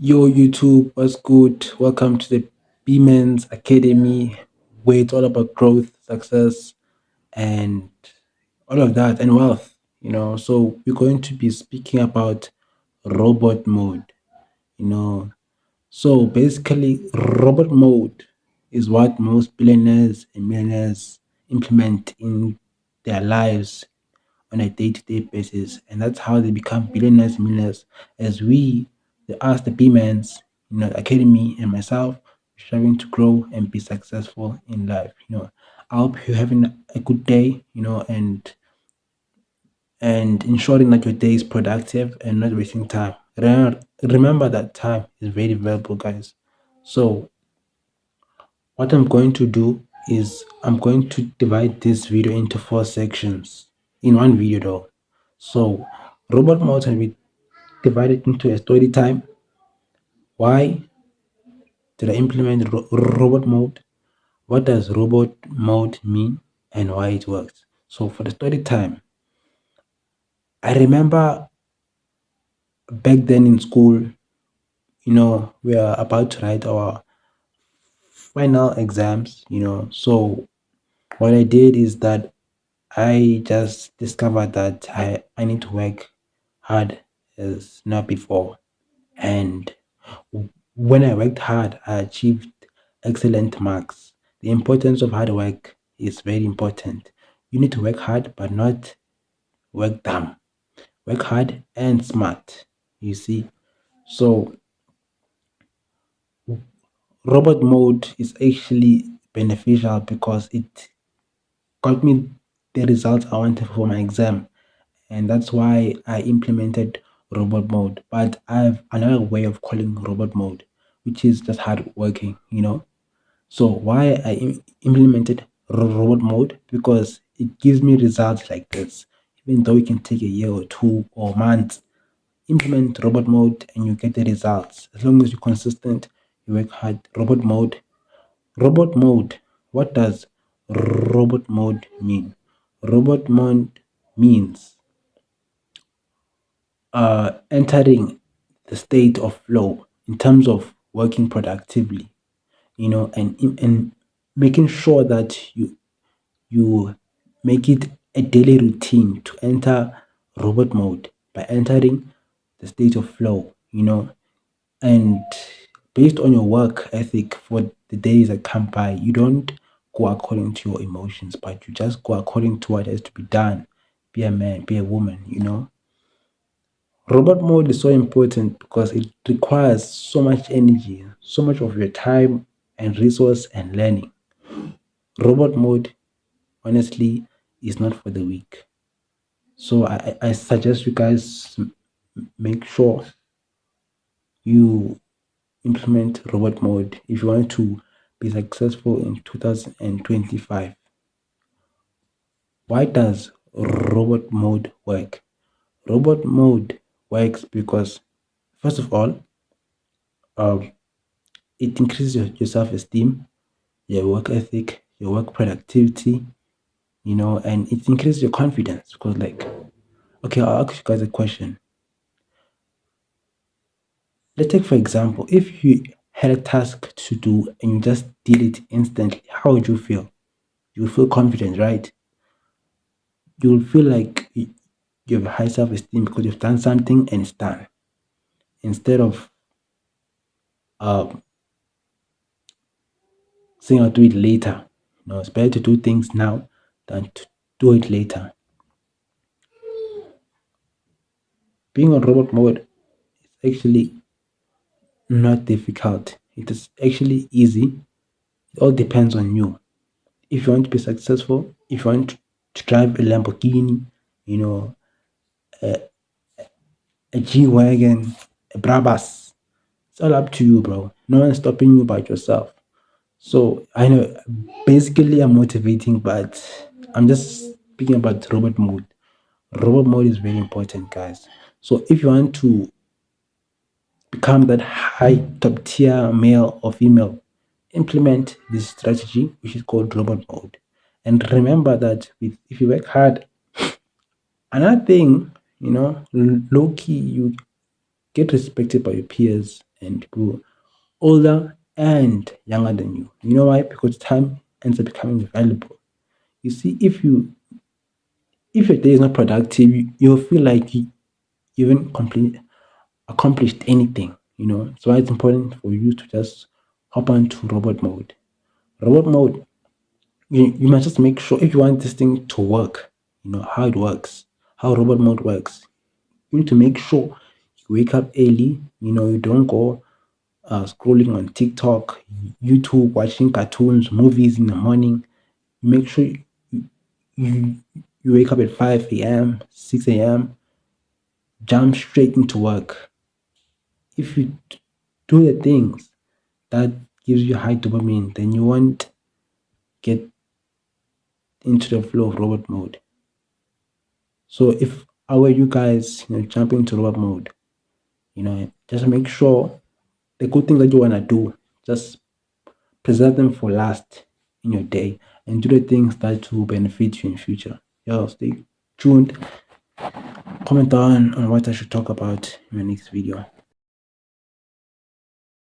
Yo, YouTube, what's good? Welcome to the B-Men's Academy, where it's all about growth, success, and all of that, and wealth. So we're going to be speaking about robot mode. You know, so basically, robot mode is what most billionaires and millionaires implement in their lives on a day-to-day basis, and that's how they become billionaires and millionaires. As we, the B-Mans, Academy, and myself, striving to grow and be successful in life. I hope you're having a good day. And ensuring that your day is productive and not wasting time. Remember that time is very valuable, guys. So what I'm going to do is I'm going to divide this video into 4 sections in one video though. So robot mode can be divided into a story time. Why did I implement robot mode? What does robot mode mean and why it works? So for the story time, I remember back then in school, we are about to write our final exams, So what I did is that I just discovered that I need to work hard as not before. And when I worked hard, I achieved excellent marks. The importance of hard work is very important. You need to work hard, but not work dumb. Work hard and smart, you see. So, robot mode is actually beneficial because it got me the results I wanted for my exam. And that's why I implemented robot mode. But I have another way of calling robot mode, which is just hard working. So why I implemented robot mode? Because it gives me results like this. Even though it can take a year or two or months, implement robot mode and you get the results. As long as you're consistent, you work hard. Robot mode. Robot mode. What does robot mode mean? Robot mode means entering the state of flow in terms of working productively, and making sure that you make it a daily routine to enter robot mode by entering the state of flow, and based on your work ethic for the days that come by, you don't go according to your emotions, but you just go according to what has to be done. Be a man, be a woman. Robot mode is so important because it requires so much energy, so much of your time and resource and learning. Robot mode, honestly, is not for the weak. So I suggest you guys make sure you implement robot mode if you want to be successful in 2025. Why does robot mode work? Robot mode works because, first of all, um, it increases your self-esteem, your work ethic, your work productivity, and it increases your confidence. Because, like, okay, I'll ask you guys a question. Let's take, for example, if you had a task to do and you just did it instantly, how would you feel? You will feel confident, right? You will feel like you have high self esteem because you've done something and it's done. Instead of um, saying I'll do it later. It's better to do things now than to do it later. Being on robot mode is actually not difficult. It is actually easy. It all depends on you. If you want to be successful, if you want to drive a Lamborghini, you know, a G Wagon, a Brabus, it's all up to you, bro. No one's stopping you but yourself. So I know basically I'm motivating, but I'm just speaking about robot mode. Robot mode is very important, guys. So if you want to become that high top tier male or female, implement this strategy, which is called robot mode. And remember that if you work hard, another thing, low key, you get respected by your peers and people older and younger than you. You know why? Because time ends up becoming valuable. You see, if your day is not productive, you'll feel like you haven't accomplished anything. So it's important for you to just hop onto robot mode. Robot mode, you must just make sure if you want this thing to work, how it works, how robot mode works. You need to make sure you wake up early. You don't go scrolling on TikTok, YouTube, watching cartoons, movies in the morning. You make sure you, you wake up at 5 a.m., 6 a.m., jump straight into work. If you do the things that gives you high dopamine, then you won't get into the flow of robot mode. So if I were you guys, jump into robot mode, just make sure the good things that you wanna do, just preserve them for last in your day and do the things that will benefit you in future. Yo, stay tuned. Comment down on what I should talk about in my next video.